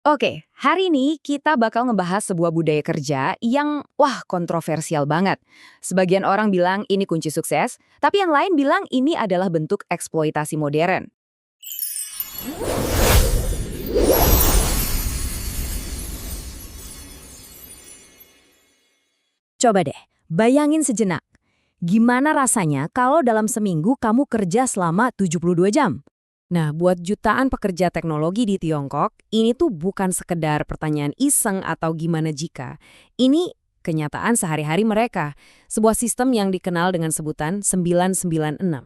Oke, hari ini kita bakal ngebahas sebuah budaya kerja yang, wah, kontroversial banget. Sebagian orang bilang ini kunci sukses, tapi yang lain bilang ini adalah bentuk eksploitasi modern. Coba deh, bayangin sejenak. Gimana rasanya kalau dalam seminggu kamu kerja selama 72 jam? Nah, buat jutaan pekerja teknologi di Tiongkok, ini tuh bukan sekedar pertanyaan iseng atau gimana jika. Ini kenyataan sehari-hari mereka. Sebuah sistem yang dikenal dengan sebutan 996.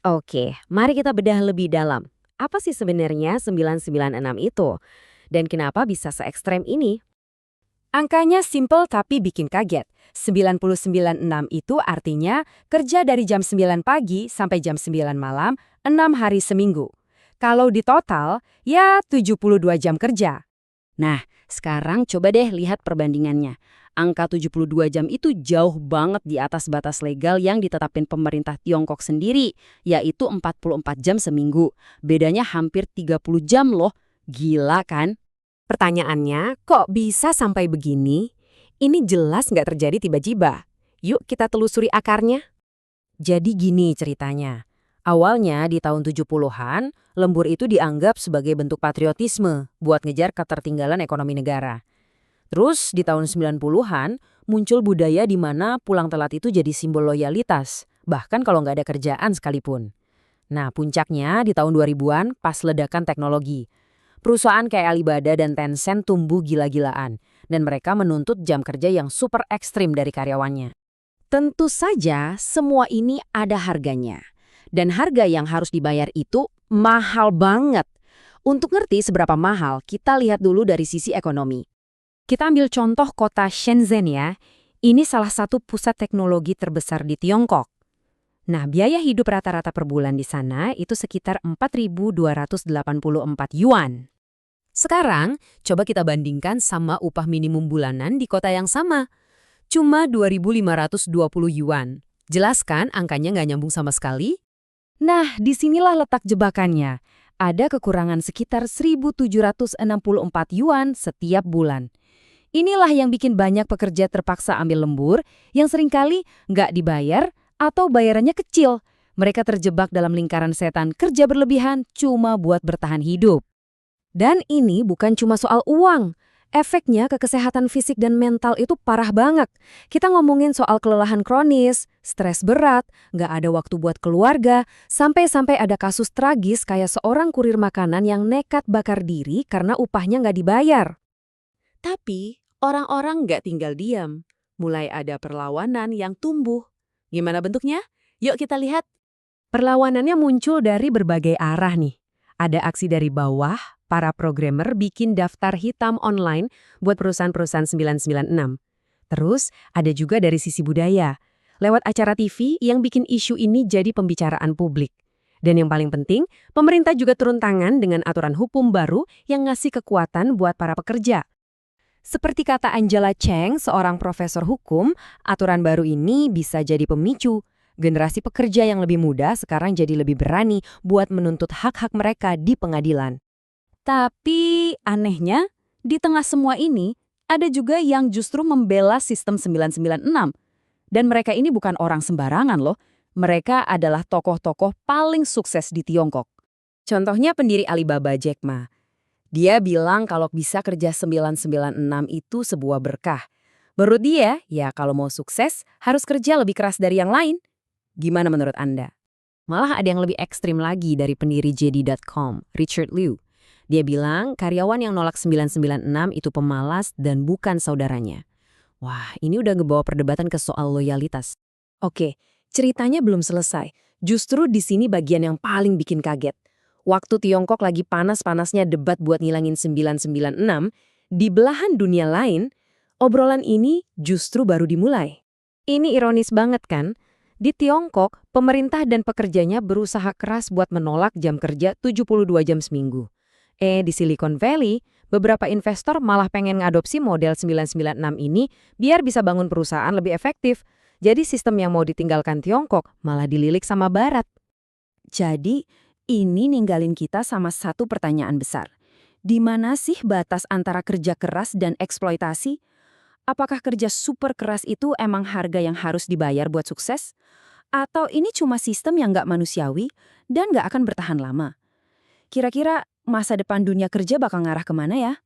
Oke, mari kita bedah lebih dalam. Apa sih sebenarnya 996 itu? Dan kenapa bisa se-ekstrem ini? Angkanya simple tapi bikin kaget. 996 itu artinya kerja dari jam 9 pagi sampai jam 9 malam, 6 hari seminggu. Kalau di total, ya 72 jam kerja. Nah, sekarang coba deh lihat perbandingannya. Angka 72 jam itu jauh banget di atas batas legal yang ditetapkan pemerintah Tiongkok sendiri, yaitu 44 jam seminggu. Bedanya hampir 30 jam loh. Gila kan? Pertanyaannya, kok bisa sampai begini? Ini jelas nggak terjadi tiba-tiba. Yuk kita telusuri akarnya. Jadi gini ceritanya. Awalnya di tahun 70-an, lembur itu dianggap sebagai bentuk patriotisme buat ngejar ketertinggalan ekonomi negara. Terus di tahun 90-an, muncul budaya di mana pulang telat itu jadi simbol loyalitas, bahkan kalau nggak ada kerjaan sekalipun. Nah, puncaknya di tahun 2000-an pas ledakan teknologi. Perusahaan kayak Alibaba dan Tencent tumbuh gila-gilaan, dan mereka menuntut jam kerja yang super ekstrim dari karyawannya. Tentu saja semua ini ada harganya. Dan harga yang harus dibayar itu mahal banget. Untuk ngerti seberapa mahal, kita lihat dulu dari sisi ekonomi. Kita ambil contoh kota Shenzhen ya. Ini salah satu pusat teknologi terbesar di Tiongkok. Nah, biaya hidup rata-rata per bulan di sana itu sekitar 4.284 yuan. Sekarang, coba kita bandingkan sama upah minimum bulanan di kota yang sama. Cuma 2.520 yuan. Jelaskan angkanya nggak nyambung sama sekali? Nah, disinilah letak jebakannya. Ada kekurangan sekitar 1.764 yuan setiap bulan. Inilah yang bikin banyak pekerja terpaksa ambil lembur yang seringkali nggak dibayar atau bayarannya kecil. Mereka terjebak dalam lingkaran setan kerja berlebihan cuma buat bertahan hidup. Dan ini bukan cuma soal uang. Efeknya ke kesehatan fisik dan mental itu parah banget. Kita ngomongin soal kelelahan kronis, stres berat, nggak ada waktu buat keluarga, sampai-sampai ada kasus tragis kayak seorang kurir makanan yang nekat bakar diri karena upahnya nggak dibayar. Tapi orang-orang nggak tinggal diam. Mulai ada perlawanan yang tumbuh. Gimana bentuknya? Yuk kita lihat. Perlawanannya muncul dari berbagai arah nih. Ada aksi dari bawah, para programmer bikin daftar hitam online buat perusahaan-perusahaan 996. Terus ada juga dari sisi budaya, lewat acara TV yang bikin isu ini jadi pembicaraan publik. Dan yang paling penting, pemerintah juga turun tangan dengan aturan hukum baru yang ngasih kekuatan buat para pekerja. Seperti kata Angela Cheng, seorang profesor hukum, aturan baru ini bisa jadi pemicu. Generasi pekerja yang lebih muda sekarang jadi lebih berani buat menuntut hak-hak mereka di pengadilan. Tapi anehnya, di tengah semua ini, ada juga yang justru membela sistem 996. Dan mereka ini bukan orang sembarangan loh. Mereka adalah tokoh-tokoh paling sukses di Tiongkok. Contohnya pendiri Alibaba Jack Ma. Dia bilang kalau bisa kerja 996 itu sebuah berkah. Menurut dia, ya kalau mau sukses, harus kerja lebih keras dari yang lain. Gimana menurut Anda? Malah ada yang lebih ekstrim lagi dari pendiri JD.com, Richard Liu. Dia bilang karyawan yang nolak 996 itu pemalas dan bukan saudaranya. Wah, ini udah ngebawa perdebatan ke soal loyalitas. Oke, ceritanya belum selesai. Justru di sini bagian yang paling bikin kaget. Waktu Tiongkok lagi panas-panasnya debat buat ngilangin 996, di belahan dunia lain, obrolan ini justru baru dimulai. Ini ironis banget kan? Di Tiongkok, pemerintah dan pekerjanya berusaha keras buat menolak jam kerja 72 jam seminggu. Di Silicon Valley, beberapa investor malah pengen ngadopsi model 996 ini biar bisa bangun perusahaan lebih efektif. Jadi sistem yang mau ditinggalkan Tiongkok malah dililik sama Barat. Jadi, ini ninggalin kita sama satu pertanyaan besar. Di mana sih batas antara kerja keras dan eksploitasi? Apakah kerja super keras itu emang harga yang harus dibayar buat sukses? Atau ini cuma sistem yang nggak manusiawi dan nggak akan bertahan lama? Kira-kira masa depan dunia kerja bakal ngarah kemana ya?